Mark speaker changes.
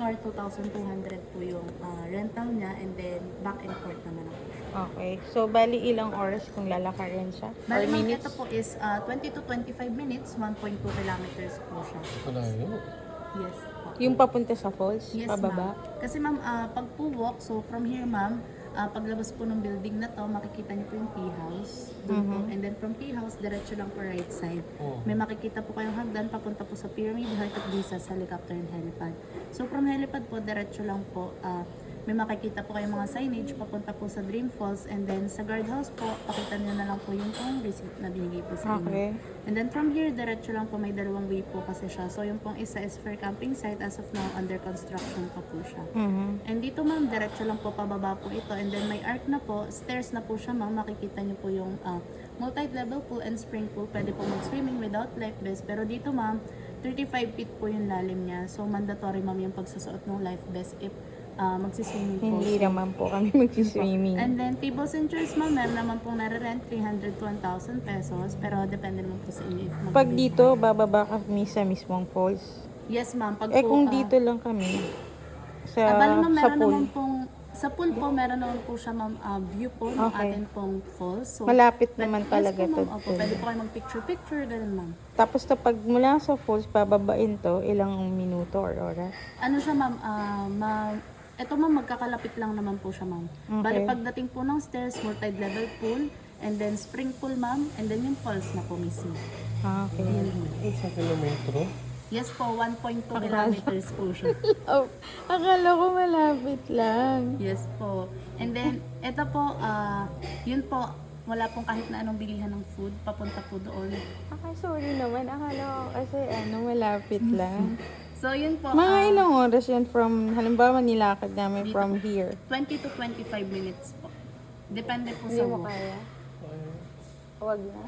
Speaker 1: car, 2,200 po yung rental niya, and then back and forth naman ako.
Speaker 2: Okay. So, bali ilang oras kung lalakarin siya? Or
Speaker 1: Bali ma'am,
Speaker 2: minutes?
Speaker 1: ito po is 20 to 25 minutes, 1.2 kilometers po siya.
Speaker 3: Malayo.
Speaker 1: Yes po.
Speaker 2: Yung papunta sa falls?
Speaker 1: Yes,
Speaker 2: Pababa?
Speaker 1: ma'am. Kasi ma'am, pag po walk, so from here ma'am, paglabas po ng building na to, makikita niyo po yung tea house. Doon po. And then from tea house, diretso lang po right side.
Speaker 3: Oh.
Speaker 1: May makikita po kayong hagdan papunta po sa Pyramid, Heart of Jesus, helicopter and helipad. So from helipad po, diretso lang po. May makikita po kayong mga signage papunta po sa Dream Falls, and then sa guardhouse po, pakita niyo na lang po yung pong receipt na binigay po sa inyo.
Speaker 2: Okay.
Speaker 1: And then from here, diretso lang po, may dalawang way po kasi siya. So yung pong isa is for camping site, as of now, under construction pa po siya. And dito ma'am, diretso lang po pababa po ito. And then may arc na po, stairs na po siya ma'am. Makikita niyo po yung multi-level pool and spring pool. Pwede po mag-swimming without life vest. Pero dito ma'am, 35 feet po yung lalim niya. So mandatory ma'am yung pagsusuot ng life vest if magsiswimming po.
Speaker 2: Hindi naman po kami magsiswimming.
Speaker 1: And then tables and chairs ma'am, meron naman pong nare-rent 300 to 1,000 pesos. Pero depende naman po sa inyo if
Speaker 2: Pag
Speaker 1: mag-bid.
Speaker 2: dito, bababa kami sa mismong falls.
Speaker 1: Yes ma'am. Pag
Speaker 2: Eh
Speaker 1: po,
Speaker 2: kung dito lang kami, sa,
Speaker 1: bali ma'am,
Speaker 2: sa
Speaker 1: meron
Speaker 2: pool.
Speaker 1: naman pong, sa pool po, meron naman po siya ma'am, view po ng
Speaker 2: Okay.
Speaker 1: atin pong falls. So,
Speaker 2: Malapit naman talaga
Speaker 1: yes po,
Speaker 2: to.
Speaker 1: ma'am. Opo, pwede po kayo mag-picture-picture, ganun ma'am.
Speaker 2: Tapos pag mula sa falls, bababain to, ilang minuto or oras?
Speaker 1: Ano siya ma'am, ito ma'am, magkakalapit lang naman po siya ma'am. Bali
Speaker 2: Okay.
Speaker 1: pagdating po ng stairs, multi-level pool, and then spring pool ma'am, and then yung falls na po mismo.
Speaker 2: Okay.
Speaker 1: Yan po.
Speaker 3: Isang kilometro.
Speaker 1: Yes po, 1.2 kilometers po siya.
Speaker 2: Oh, akala ko malapit lang.
Speaker 1: Yes po. And then, ito po, yun po, wala pong kahit na anong bilihan ng food, papunta po doon.
Speaker 2: Sorry naman. Akala ko kasi malapit lang.
Speaker 1: So, yun po,
Speaker 2: Mga ilang oras yan from, halimbawa nilakad namin
Speaker 1: Dito
Speaker 2: from
Speaker 1: po.
Speaker 2: here.
Speaker 1: 20 to 25 minutes po. Depende po
Speaker 2: Hindi
Speaker 1: sa
Speaker 2: mo
Speaker 1: walk.
Speaker 2: kaya? Huwag na.